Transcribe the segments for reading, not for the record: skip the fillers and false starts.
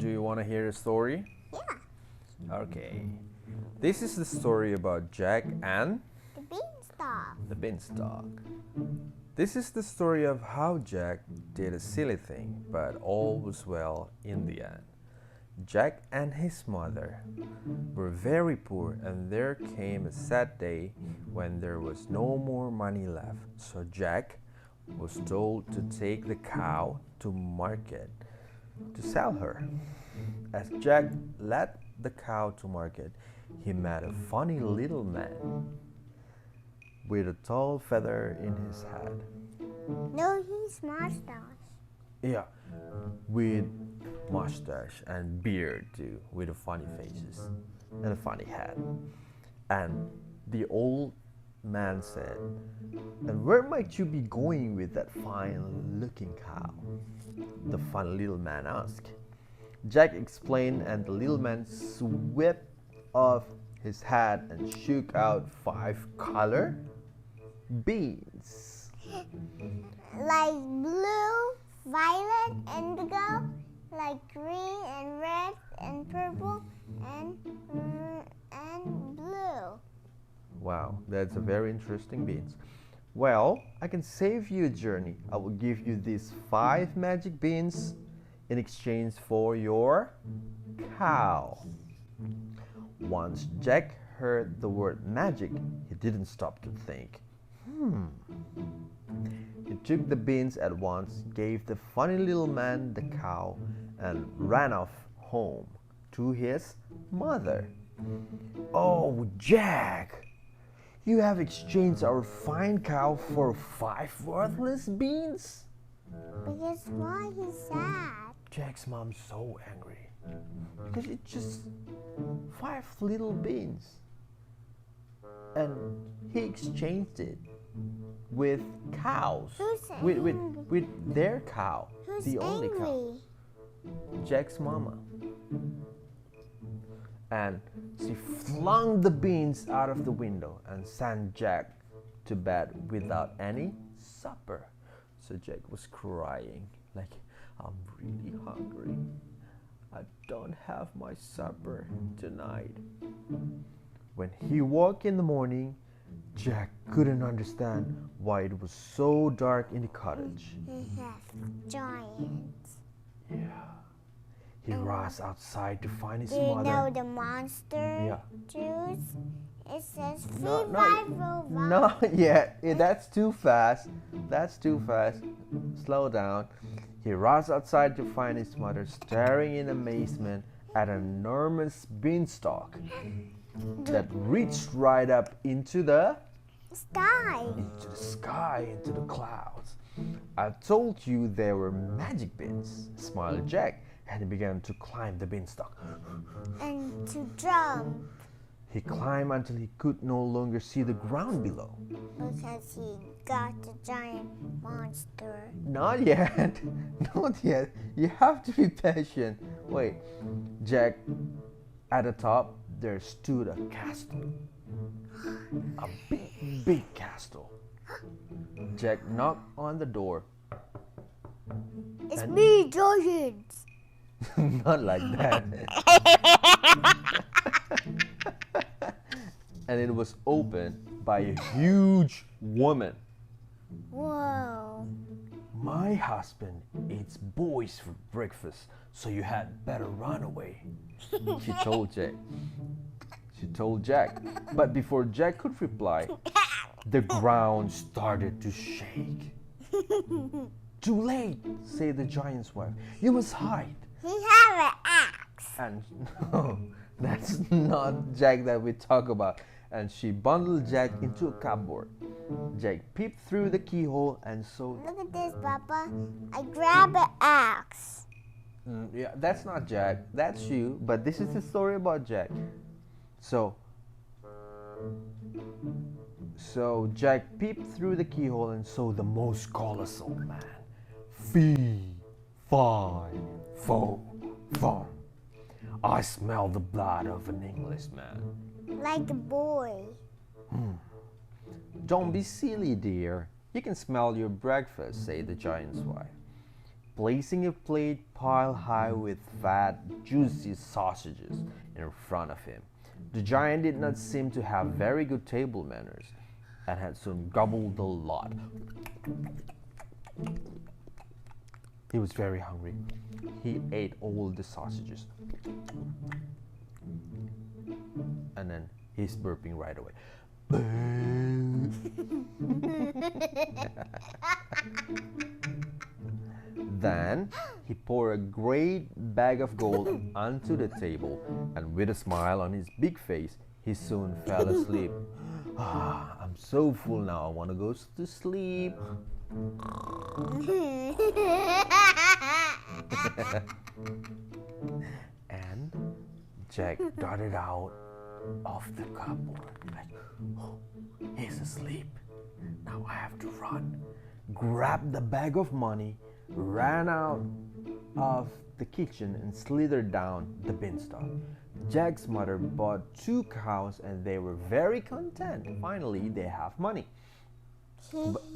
do you want to hear a story? Yeah. Okay. This is the story about Jack and The beanstalk. the beanstalk. This is the story of how Jack did a silly thing, but all was well in the end. Jack and his mother were very poor, and there came a sad day when there was no more money left. So Jack was told to take the cow to market to sell her. As Jack led the cow to market, he met a funny little man with a tall feather in his hat. No, he's mustache. Yeah, with mustache and beard too, with a funny faces and a funny hat. And the old man said, "And where might you be going with that fine-looking cow?" The funny little man asked. Jack explained, and the little man swept off his hat and shook out 5 color beans. Like blue, violet, indigo, like green and red and purple and blue. Wow, that's a very interesting beans. Well, I can save you a journey. I will give you these 5 magic beans in exchange for your cow. Once Jack heard the word magic, he didn't stop to think. He took the beans at once, gave the funny little man the cow, and ran off home to his mother. "Oh, Jack! You have exchanged our fine cow for 5 worthless beans?" Because why he's sad? Jack's mom's so angry because it's just 5 little beans, and he exchanged it with cows, Who's with their cow, Who's the only cow, angry? Jack's mama. And she flung the beans out of the window and sent Jack to bed without any supper. So Jack was crying like, "I'm really hungry. I don't have my supper tonight." When he woke in the morning, Jack couldn't understand why it was so dark in the cottage. He has giants. Yeah. He rushed outside to find his Do you mother. know the monster Yeah. juice? It says No, revival. Not yet. That's too fast. That's too fast. Slow down. He rushed outside to find his mother staring in amazement at an enormous beanstalk that reached right up into the Sky. sky, into the clouds. "I told you they were magic beans," smiled Jack, and he began to climb the beanstalk. And to jump. He climbed until he could no longer see the ground below. Because he got the giant monster. Not yet. Not yet. You have to be patient. Wait. Jack, at the top, there stood a castle. A big, big castle. Jack knocked on the door. It's me, giants. Not like that. And it was opened by a huge woman. Whoa. "My husband eats boys for breakfast, so you had better run away," she told Jack. She told Jack. But before Jack could reply, the ground started to shake. "Too late," said the giant's wife. "You must hide." He have an axe. And no, that's not Jack that we talk about. And she bundled Jack into a cupboard. Jack peeped through the keyhole and saw. Look at this, Papa. I grab an axe. Yeah, that's not Jack. That's you. But this is the story about Jack. So Jack peeped through the keyhole and saw the most colossal man. Fee, fi, fo, fum. "I smell the blood of an Englishman." Like a boy. "Don't be silly, dear. You can smell your breakfast," said the giant's wife. placing a plate piled high with fat, juicy sausages in front of him. The giant did not seem to have very good table manners and had soon gobbled a lot. He was very hungry. He ate all the sausages. And then he's burping right away. Then he poured a great bag of gold onto the table, and with a smile on his big face, he soon fell asleep. I'm so full now, I want to go to sleep. And Jack darted out of the cupboard like, oh, he's asleep. Now I have to run. Grabbed the bag of money, ran out of the kitchen and slithered down the beanstalk. Jack's mother bought 2 cows and they were very content. Finally, they have money.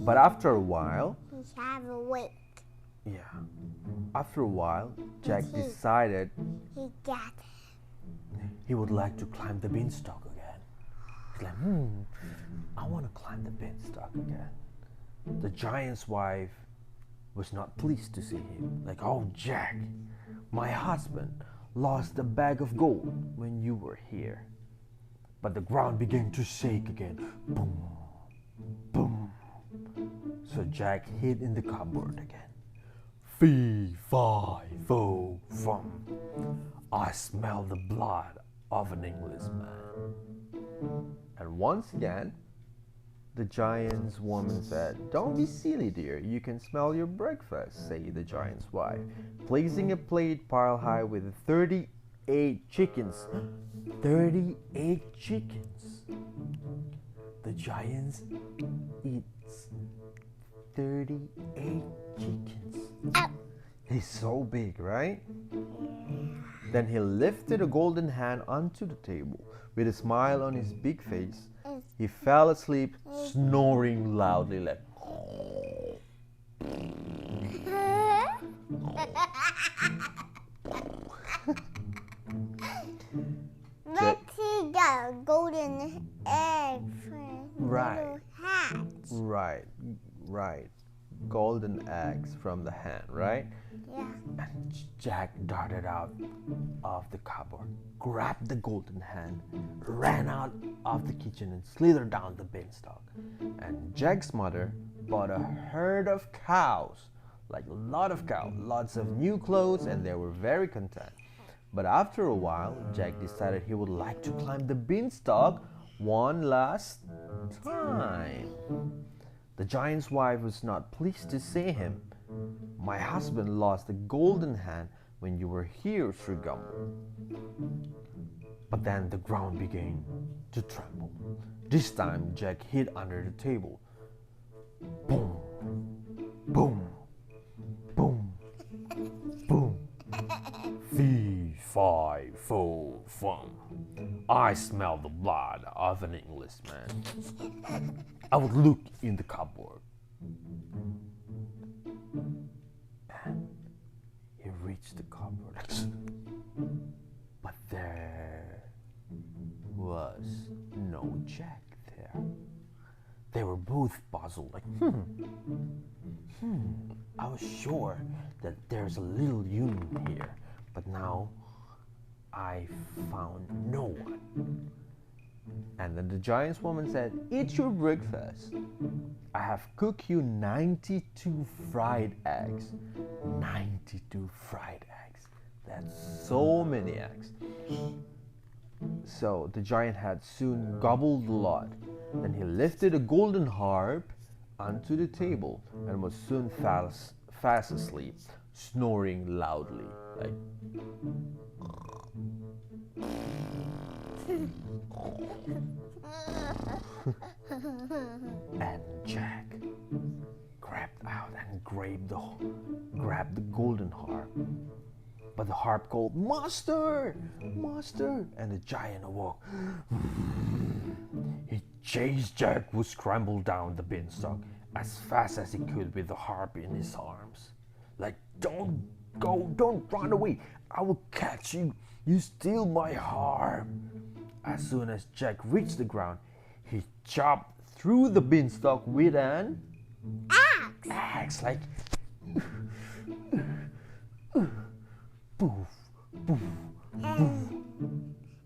But after a while, He's have a wait. after a while, Jack decided He got he would like to climb the beanstalk again. He's like, I want to climb the beanstalk again. The giant's wife was not pleased to see him. Like, oh, Jack, my husband lost the bag of gold when you were here. But the ground began to shake again. Boom, boom. So Jack hid in the cupboard again. Fee, fi, fo, fum. I smell the blood of an Englishman. And once again, the giant's woman said, don't be silly, dear. You can smell your breakfast, said the giant's wife, placing a plate pile high with 38 chickens. 38 chickens. The giant eats 38 chickens. He's so big, right? Then he lifted a golden hand onto the table. With a smile on his big face, he fell asleep, snoring loudly like. But he got a golden egg for little hat. Right. Golden eggs from the hen, right? Yeah. And Jack darted out of the cupboard, grabbed the golden hen, ran out of the kitchen and slithered down the beanstalk. And Jack's mother bought a herd of cows, like a lot of cows, lots of new clothes, and they were very content. But after a while, Jack decided he would like to climb the beanstalk one last time. The giant's wife was not pleased to see him. My husband lost the golden hand when you were here, she grumbled. But then the ground began to tremble. This time Jack hid under the table. Boom, boom, boom, boom. Fee, fi, fo, fum. I smell the blood of an Englishman. I would look in the cupboard. And he reached the cupboard. But there was no Jack there. They were both puzzled, like, I was sure that there's a little human here, but now I found no one. And then the giant's woman said, eat your breakfast. I have cooked you 92 fried eggs. 92 fried eggs. That's so many eggs. So the giant had soon gobbled a lot. Then he lifted a golden harp onto the table and was soon fast asleep, snoring loudly, like. And Jack crept out and grabbed the golden harp. But the harp called, Master! Master! And the giant awoke. He chased Jack, who scrambled down the beanstalk as fast as he could with the harp in his arms. Like, Don't go, don't run away. I will catch you. You steal my heart. As soon as Jack reached the ground, he chopped through the beanstalk with an axe, like poof, poof.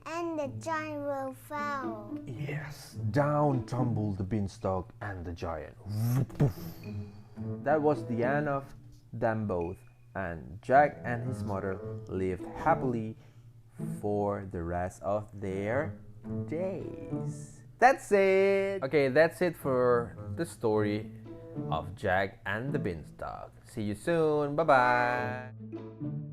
And the giant will fall. Yes, down tumbled the beanstalk and the giant. That was the end of them both, and Jack and his mother lived happily for the rest of their days. That's it. Okay, that's it for the story of Jack and the beanstalk. See you soon. Bye bye.